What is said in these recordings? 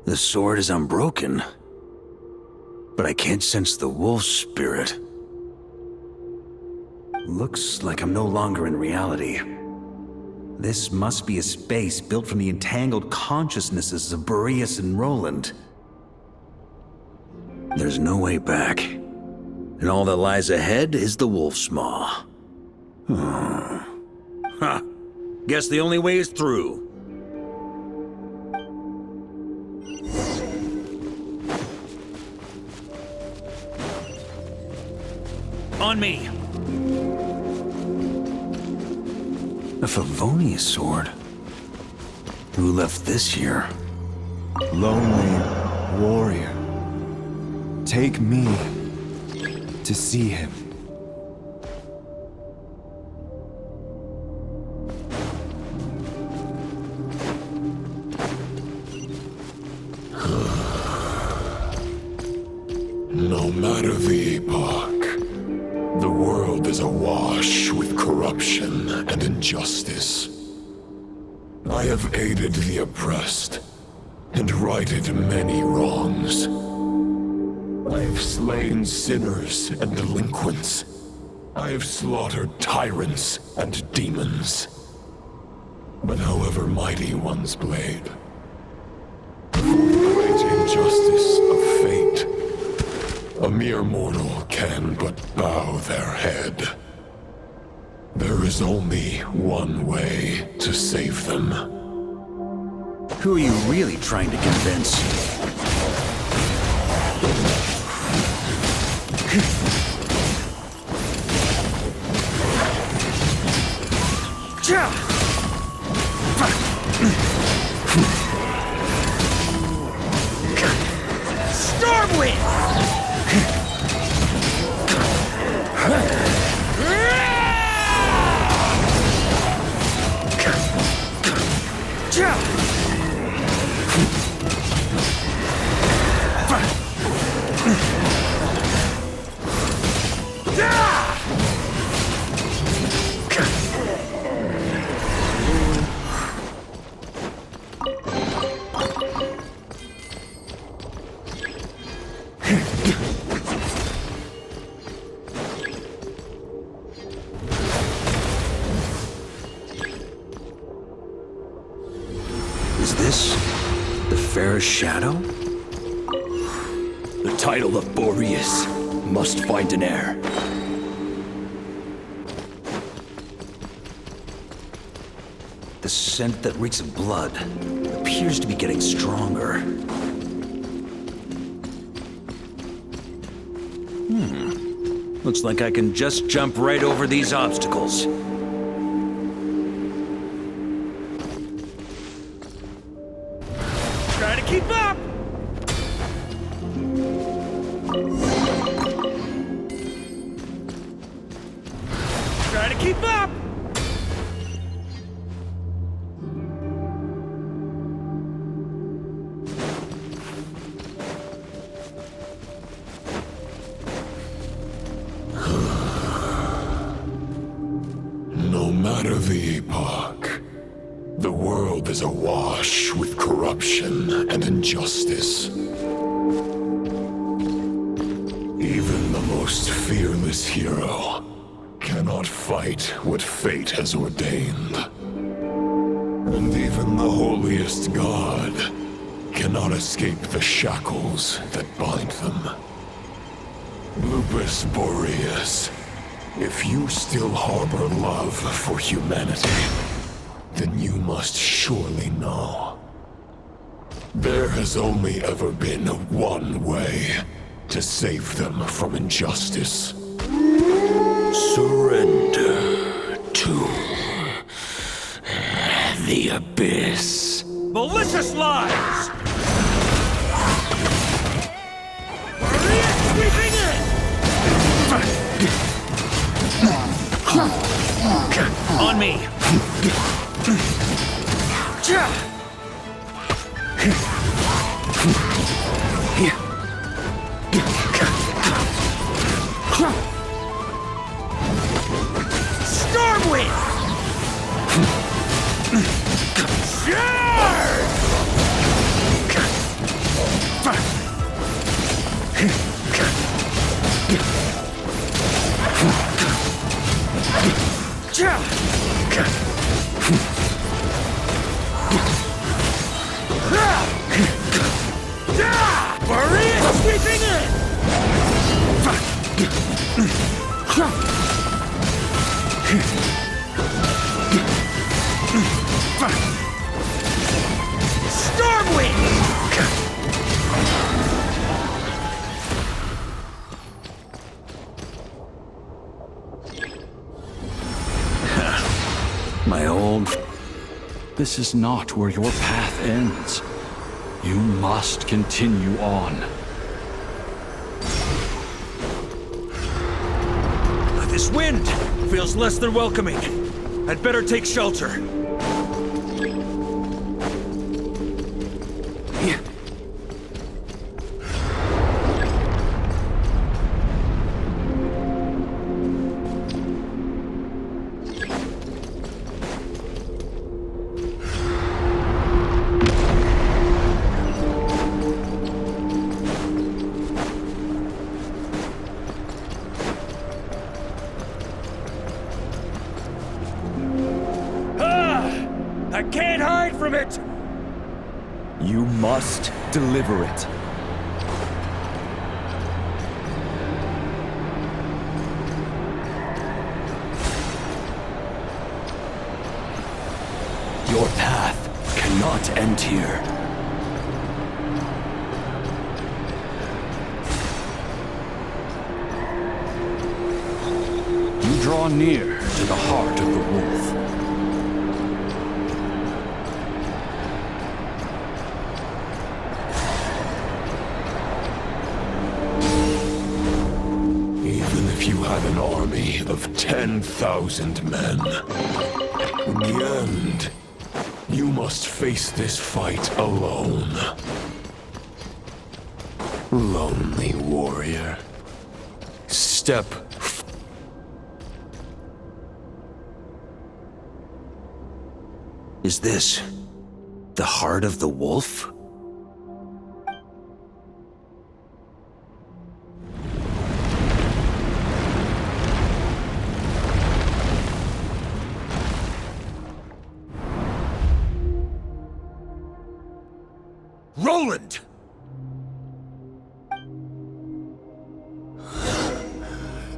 The sword is unbroken, but I can't sense the wolf spirit. Looks like I'm no longer in reality. This must be a space built from the entangled consciousnesses of Boreas and Roland. There's no way back, and all that lies ahead is the wolf's maw. Ha! Guess the only way is through. On me! A Favonius sword? Who left this here? Lonely warrior. Take me to see him. No matter the epoch, the world is awash with corruption and injustice. I have aided the oppressed and righted many wrongs. I have slain sinners and delinquents. I have slaughtered tyrants and demons. But however mighty one's blade, for the great injustice of fate, a mere mortal can but bow their head. There is only one way to save them. Who are you really trying to convince? Stormwind! Is this the fairest shadow? The title of Boreas must find an heir. The scent that reeks of blood appears to be getting stronger. Looks like I can just jump right over these obstacles. Try to keep up! Try to keep up! No matter the epoch, the world is awash with corruption and injustice. Even the most fearless hero cannot fight what fate has ordained. And even the holiest god cannot escape the shackles that bind them. Lupus Boreas, if you still harbor love for humanity, then you must surely know. There has only ever been one way to save them from injustice. Surrender to the abyss. Malicious lies! Maria sweeping in! On me! Maria sweeping in! Stormwind! My old... This is not where your path ends. You must continue on. This wind feels less than welcoming. I'd better take shelter. I can't hide from it! You must deliver it. Your path cannot end here. You draw near to the heart of the wolf. Even if you had an army of 10,000 men, in the end, you must face this fight alone. Lonely warrior. Step Is this the heart of the wolf? Roland!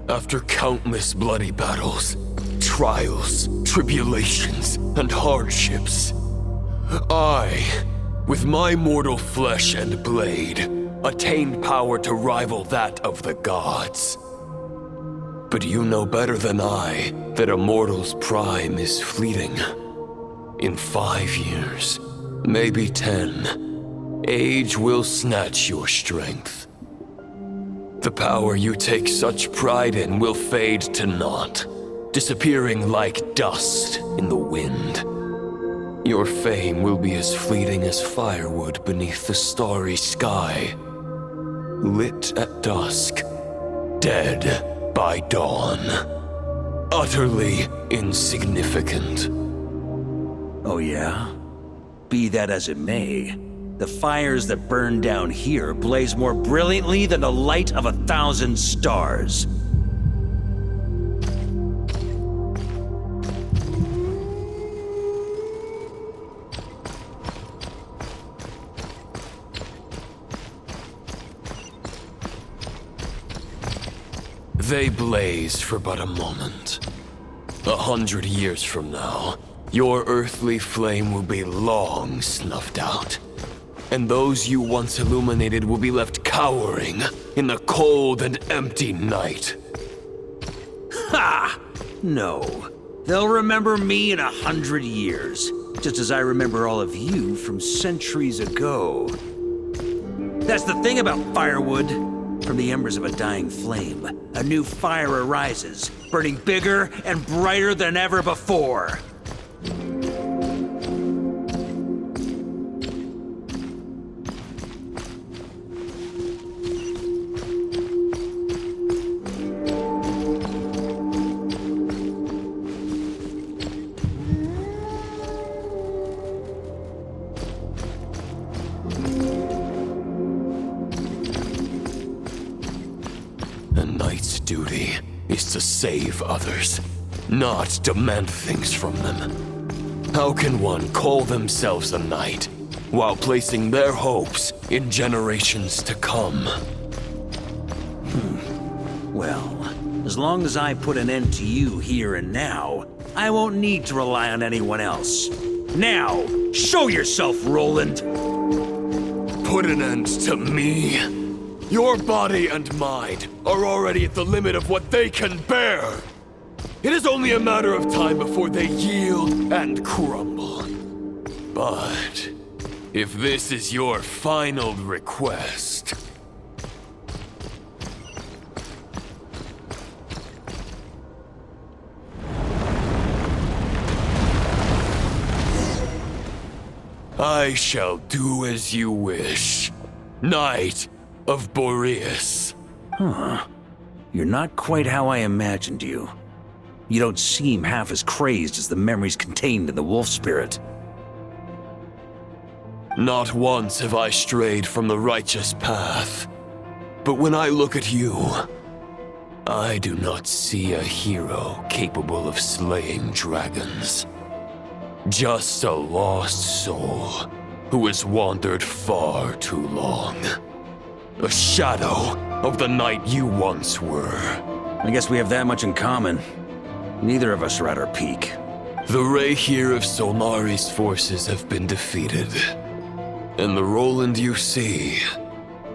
After countless bloody battles, trials, tribulations, and hardships, I, with my mortal flesh and blade, attained power to rival that of the gods. But you know better than I that a mortal's prime is fleeting. In 5 years, maybe 10, age will snatch your strength. The power you take such pride in will fade to naught, disappearing like dust in the wind. Your fame will be as fleeting as firewood beneath the starry sky, lit at dusk, dead by dawn, utterly insignificant. Oh yeah? Be that as it may, the fires that burn down here blaze more brilliantly than the light of 1,000 stars. They blaze for but a moment. 100 years from now, your earthly flame will be long snuffed out. And those you once illuminated will be left cowering in the cold and empty night. Ha! No. They'll remember me in 100 years, just as I remember all of you from centuries ago. That's the thing about firewood. From the embers of a dying flame, a new fire arises, burning bigger and brighter than ever before. A knight's duty is to save others, not demand things from them. How can one call themselves a knight while placing their hopes in generations to come? Well, as long as I put an end to you here and now, I won't need to rely on anyone else. Now, show yourself, Roland! Put an end to me? Your body and mind are already at the limit of what they can bear. It is only a matter of time before they yield and crumble. But if this is your final request... I shall do as you wish, Knight of Boreas. You're not quite how I imagined you. You don't seem half as crazed as the memories contained in the wolf spirit. Not once have I strayed from the righteous path. But when I look at you, I do not see a hero capable of slaying dragons. Just a lost soul who has wandered far too long. A shadow of the knight you once were. I guess we have that much in common. Neither of us are at our peak. The ray here of Solnari's forces have been defeated. And the Roland you see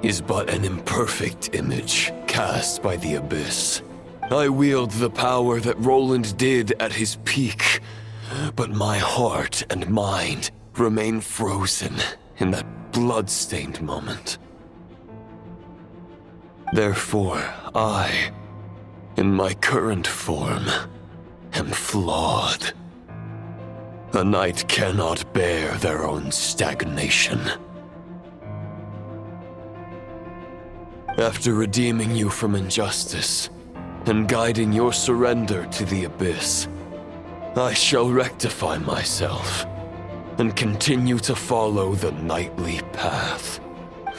is but an imperfect image cast by the Abyss. I wield the power that Roland did at his peak, but my heart and mind remain frozen in that blood-stained moment. Therefore, I, in my current form, am flawed. A knight cannot bear their own stagnation. After redeeming you from injustice and guiding your surrender to the Abyss, I shall rectify myself and continue to follow the knightly path.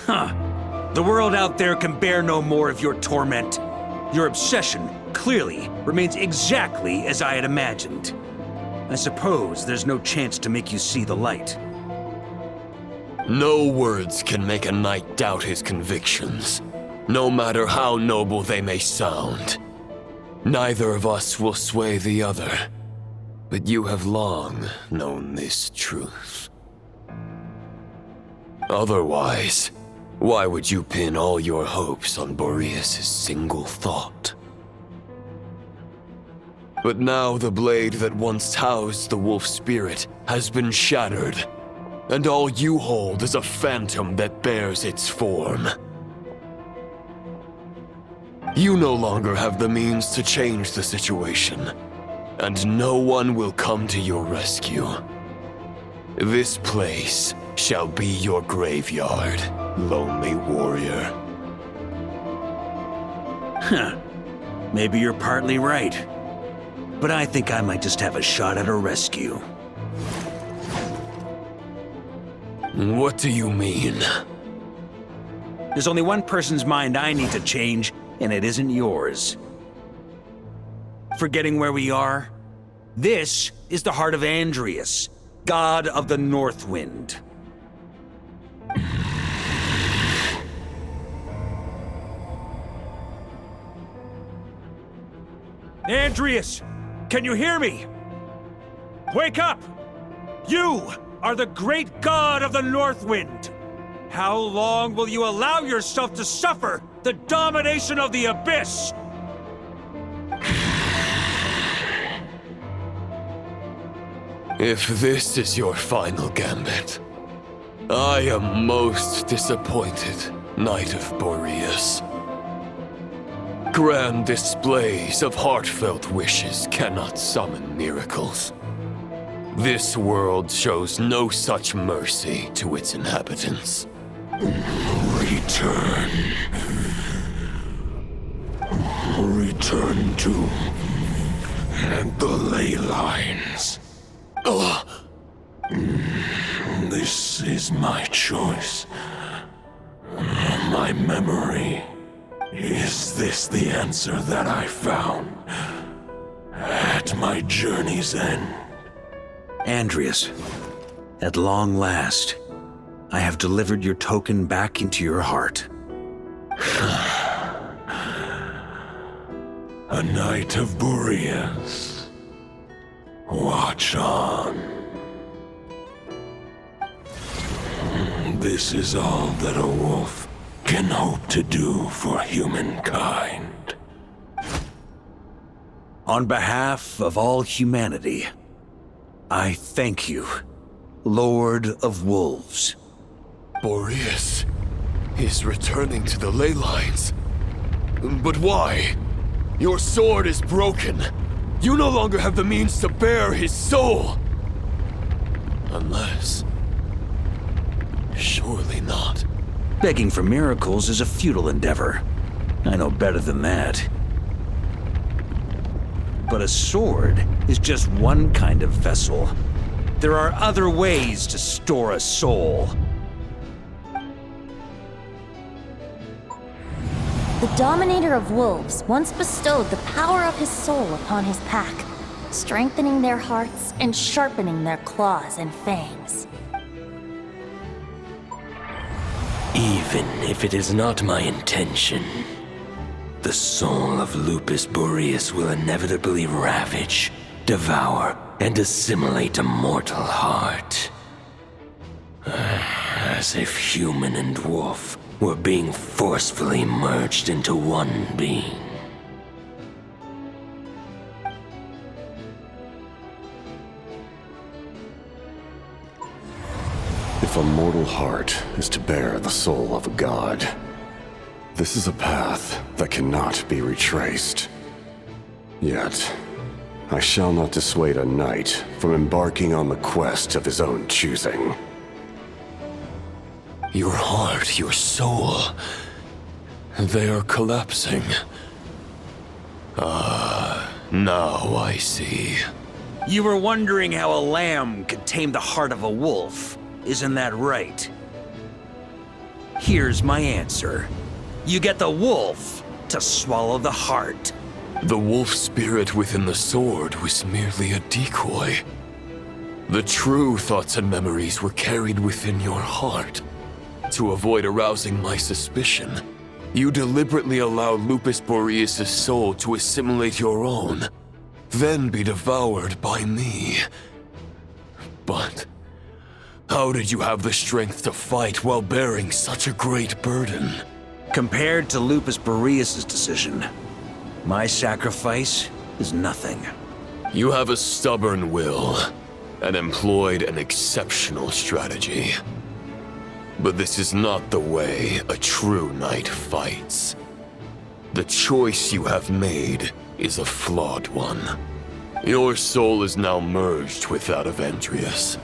The world out there can bear no more of your torment. Your obsession, clearly, remains exactly as I had imagined. I suppose there's no chance to make you see the light. No words can make a knight doubt his convictions, no matter how noble they may sound. Neither of us will sway the other, but you have long known this truth. Otherwise, why would you pin all your hopes on Boreas' single thought? But now the blade that once housed the wolf spirit has been shattered, and all you hold is a phantom that bears its form. You no longer have the means to change the situation, and no one will come to your rescue. This place shall be your graveyard, lonely warrior. Maybe you're partly right. But I think I might just have a shot at a rescue. What do you mean? There's only one person's mind I need to change, and it isn't yours. Forgetting where we are? This is the heart of Andreas, god of the North Wind. Andreas! Can you hear me? Wake up! You are the great god of the North Wind! How long will you allow yourself to suffer the domination of the Abyss? If this is your final gambit, I am most disappointed, Knight of Boreas. Grand displays of heartfelt wishes cannot summon miracles. This world shows no such mercy to its inhabitants. Return. Return to... and the ley lines. This is my choice. My memory. Is this the answer that I found? At my journey's end. Andreas, at long last, I have delivered your token back into your heart. A knight of Boreas. Watch on. This is all that a wolf can hope to do for humankind. On behalf of all humanity, I thank you, Lord of Wolves. Boreas is returning to the ley lines. But why? Your sword is broken. You no longer have the means to bear his soul. Unless... surely not. Begging for miracles is a futile endeavor. I know better than that. But a sword is just one kind of vessel. There are other ways to store a soul. The Dominator of Wolves once bestowed the power of his soul upon his pack, strengthening their hearts and sharpening their claws and fangs. Even if it is not my intention, the soul of Lupus Boreas will inevitably ravage, devour, and assimilate a mortal heart. As if human and wolf were being forcefully merged into one being. If a mortal heart is to bear the soul of a god, this is a path that cannot be retraced. Yet, I shall not dissuade a knight from embarking on the quest of his own choosing. Your heart, your soul... they are collapsing. Now I see. You were wondering how a lamb could tame the heart of a wolf, isn't that right? Here's my answer. You get the wolf to swallow the heart. The wolf spirit within the sword was merely a decoy. The true thoughts and memories were carried within your heart. To avoid arousing my suspicion, you deliberately allowed Lupus Boreas' soul to assimilate your own, then be devoured by me. But how did you have the strength to fight while bearing such a great burden? Compared to Lupus Boreas' decision, my sacrifice is nothing. You have a stubborn will, and employed an exceptional strategy. But this is not the way a true knight fights. The choice you have made is a flawed one. Your soul is now merged with that of Andreas.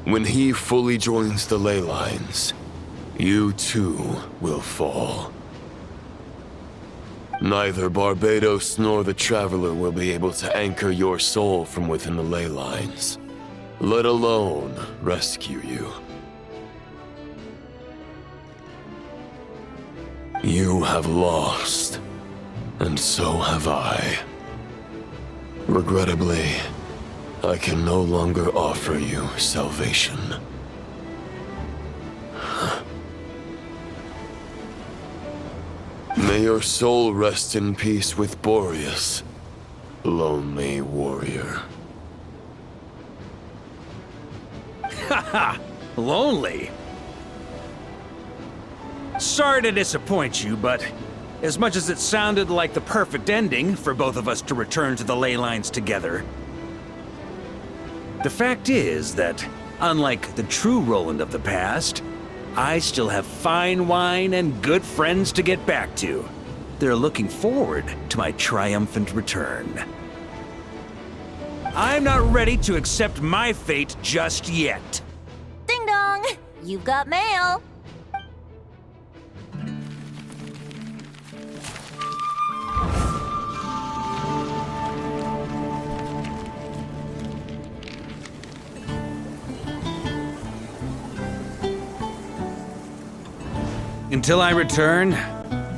When he fully joins the ley lines, you too will fall. Neither Barbados nor the Traveler will be able to anchor your soul from within the ley lines, let alone rescue you. You have lost, and so have I. Regrettably, I can no longer offer you salvation. May your soul rest in peace with Boreas, lonely warrior. Haha! Lonely? Sorry to disappoint you, but as much as it sounded like the perfect ending for both of us to return to the ley lines together, the fact is that, unlike the true Roland of the past, I still have fine wine and good friends to get back to. They're looking forward to my triumphant return. I'm not ready to accept my fate just yet. Ding dong! You've got mail! Until I return,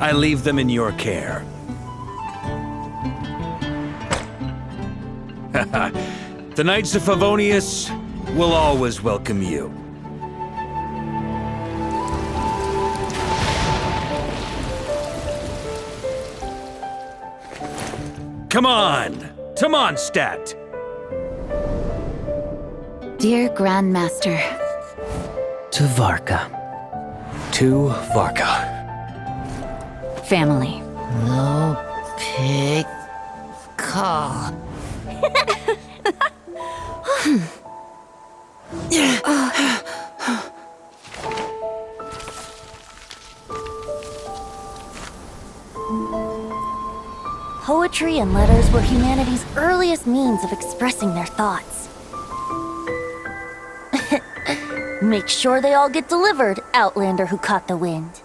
I leave them in your care. The Knights of Favonius will always welcome you. Come on! To Mondstadt! Dear Grandmaster. To Varka. To Varka. Family. No pig call. Poetry and letters were humanity's earliest means of expressing their thoughts. Make sure they all get delivered, Outlander who caught the wind.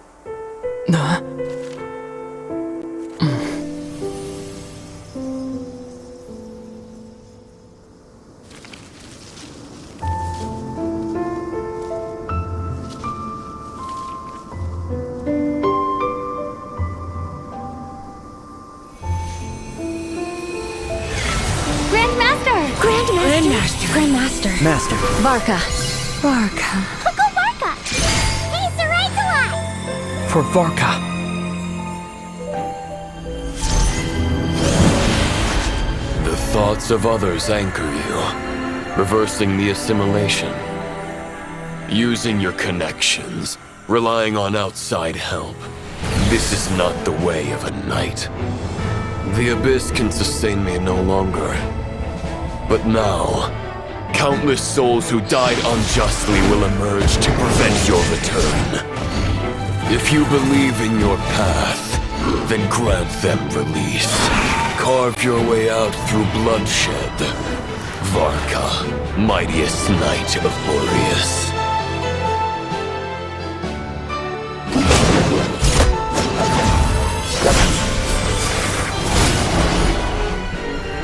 Grandmaster. Master. Varka. Varka. Go Varka! He's the right to us! For Varka. The thoughts of others anchor you, reversing the assimilation. Using your connections, relying on outside help. This is not the way of a knight. The Abyss can sustain me no longer. But now, countless souls who died unjustly will emerge to prevent your return. If you believe in your path, then grant them release. Carve your way out through bloodshed. Varka, mightiest knight of Boreas.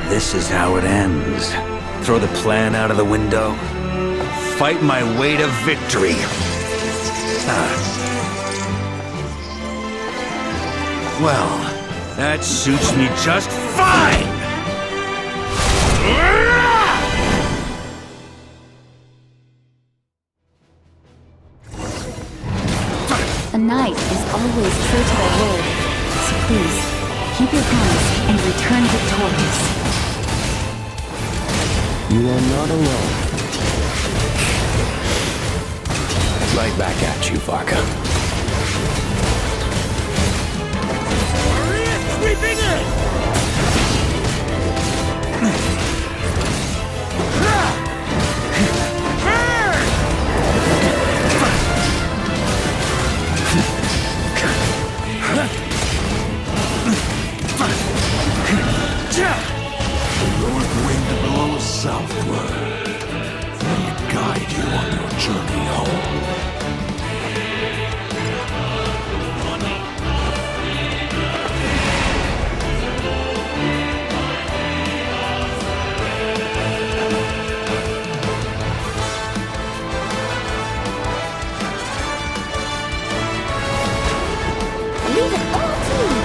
This is how it ends. Throw the plan out of the window. Fight my way to victory. Well, that suits me just fine! A knight is always true to their word. So please, keep your promise and return victorious. You are not alone. Right back at you, Varka. Sweeping in! The north wind blows southward. May it guide you on your journey home. Leave it all to me!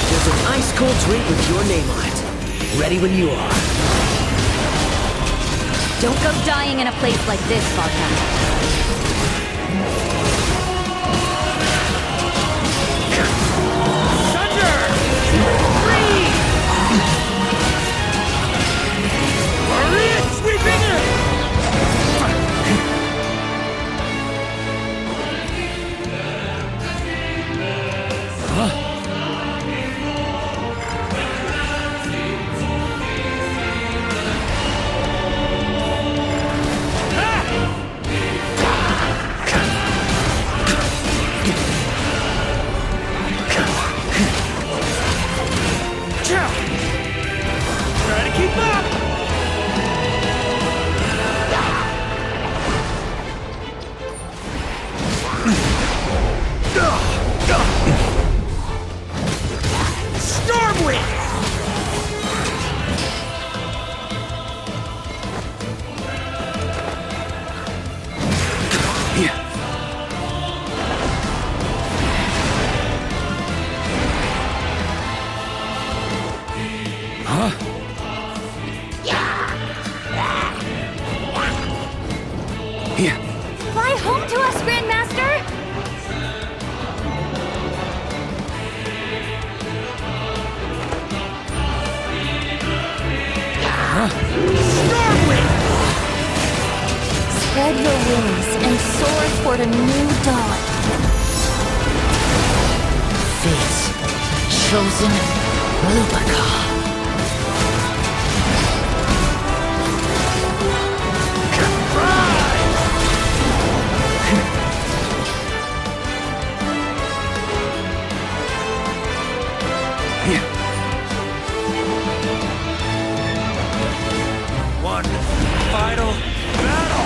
There's an ice-cold drink with your name on it. Ready when you are. Don't go dying in a place like this, Varka. Sweeping in! Try to keep up! toward a new dawn. Fate's chosen Lupica. One final battle!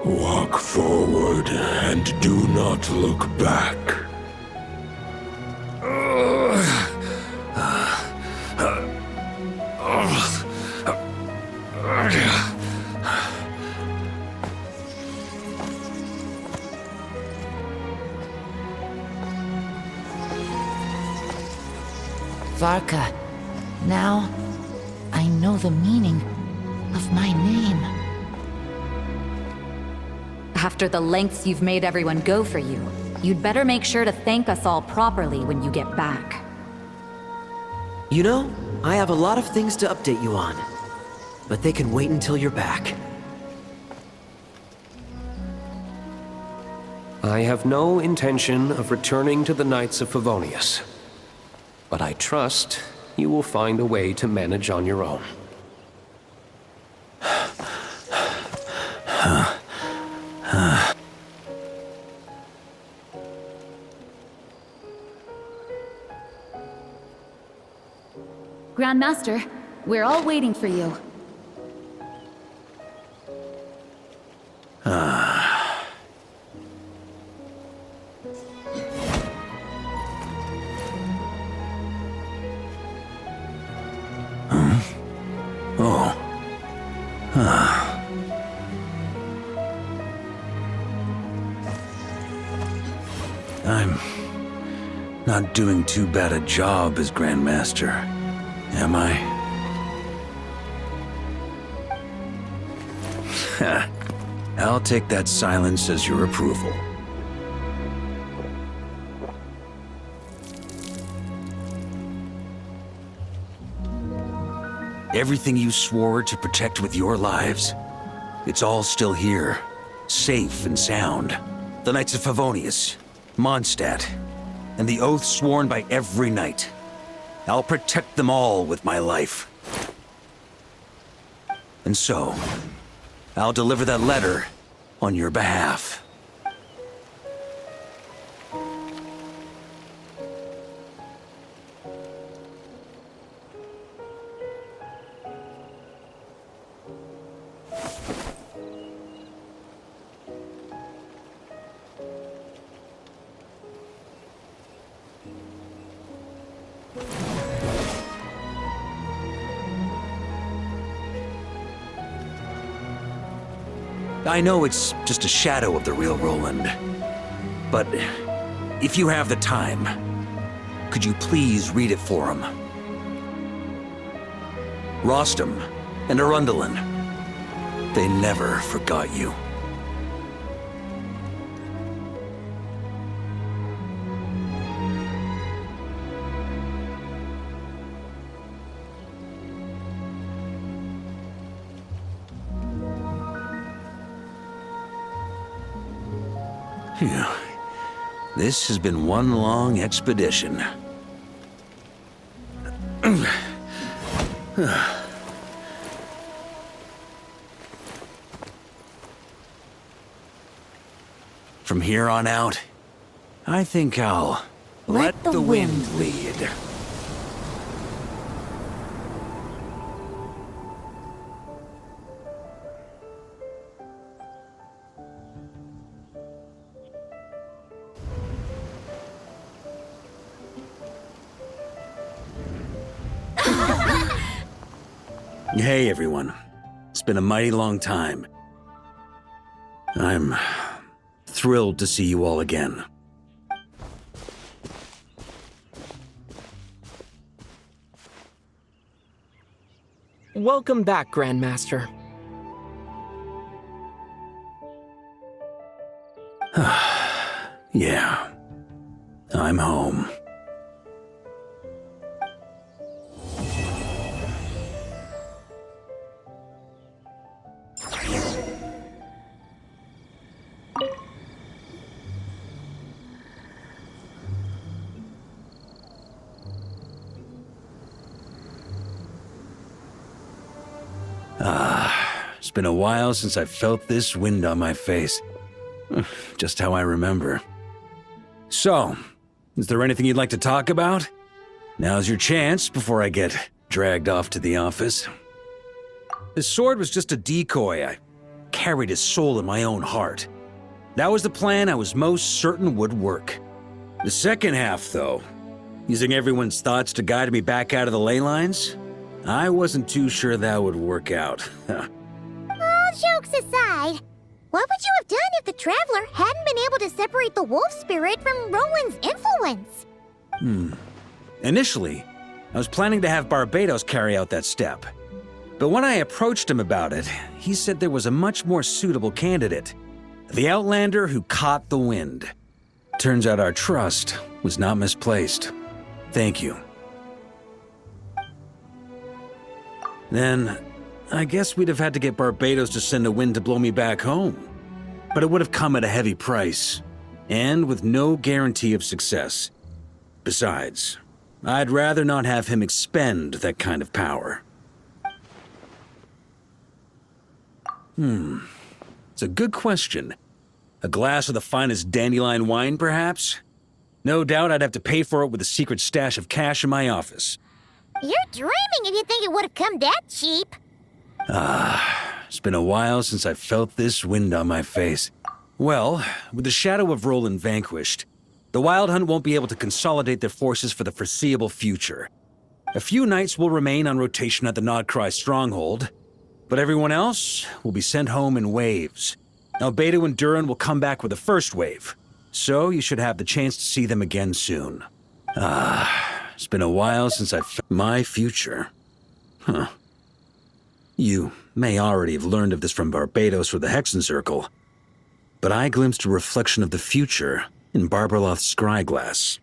Walk forward and do not look back. Varka, now I know the meaning of my name. After the lengths you've made everyone go for you, you'd better make sure to thank us all properly when you get back. You know, I have a lot of things to update you on, but they can wait until you're back. I have no intention of returning to the Knights of Favonius, but I trust you will find a way to manage on your own. Grandmaster, we're all waiting for you. I'm not doing too bad a job as Grandmaster, am I? I'll take that silence as your approval. Everything you swore to protect with your lives, it's all still here, safe and sound. The Knights of Favonius, Mondstadt, and the oath sworn by every knight. I'll protect them all with my life. And so, I'll deliver that letter on your behalf. I know it's just a shadow of the real Roland, but if you have the time, could you please read it for him? Rostam and Arundelen, they never forgot you. Phew. This has been one long expedition. From here on out, I think I'll let the wind lead. Hey, everyone. It's been a mighty long time. I'm thrilled to see you all again. Welcome back, Grandmaster. Yeah. I'm home. It's been a while since I felt this wind on my face. Just how I remember. So, is there anything you'd like to talk about? Now's your chance before I get dragged off to the office. His sword was just a decoy. I carried his soul in my own heart. That was the plan I was most certain would work. The second half, though, using everyone's thoughts to guide me back out of the ley lines, I wasn't too sure that would work out. All jokes aside, what would you have done if the Traveler hadn't been able to separate the wolf spirit from Roland's influence? Initially, I was planning to have Barbados carry out that step. But when I approached him about it, he said there was a much more suitable candidate. The Outlander who caught the wind. Turns out our trust was not misplaced. Thank you. Then, I guess we'd have had to get Barbados to send a wind to blow me back home. But it would have come at a heavy price, and with no guarantee of success. Besides, I'd rather not have him expend that kind of power. It's a good question. A glass of the finest dandelion wine, perhaps? No doubt I'd have to pay for it with a secret stash of cash in my office. You're dreaming if you think it would have come that cheap. It's been a while since I felt this wind on my face. Well, with the shadow of Roland vanquished, the Wild Hunt won't be able to consolidate their forces for the foreseeable future. A few knights will remain on rotation at the Nodcry stronghold, but everyone else will be sent home in waves. Albedo and Durin will come back with the first wave, so you should have the chance to see them again soon. It's been a while since I've felt my future. You may already have learned of this from Barbados or the Hexen Circle, but I glimpsed a reflection of the future in Barbarloth's scryglass.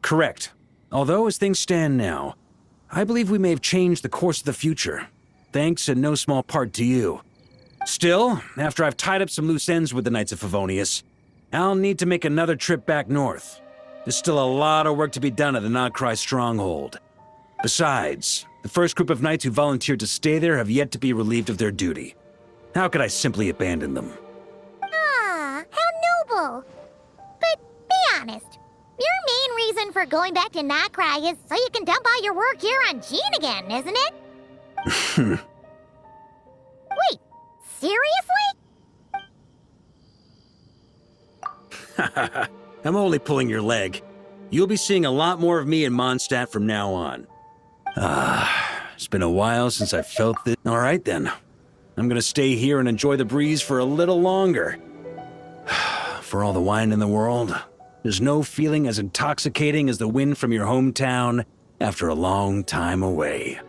Correct. Although as things stand now, I believe we may have changed the course of the future, thanks in no small part to you. Still, after I've tied up some loose ends with the Knights of Favonius, I'll need to make another trip back north. There's still a lot of work to be done at the Nodcry stronghold. Besides, the first group of knights who volunteered to stay there have yet to be relieved of their duty. How could I simply abandon them? Ah, how noble. But be honest, your main reason for going back to Nodcry is so you can dump all your work here on Jean again, isn't it? Wait, seriously? I'm only pulling your leg. You'll be seeing a lot more of me in Mondstadt from now on. It's been a while since I felt this. All right then. I'm gonna stay here and enjoy the breeze for a little longer. For all the wine in the world, there's no feeling as intoxicating as the wind from your hometown after a long time away.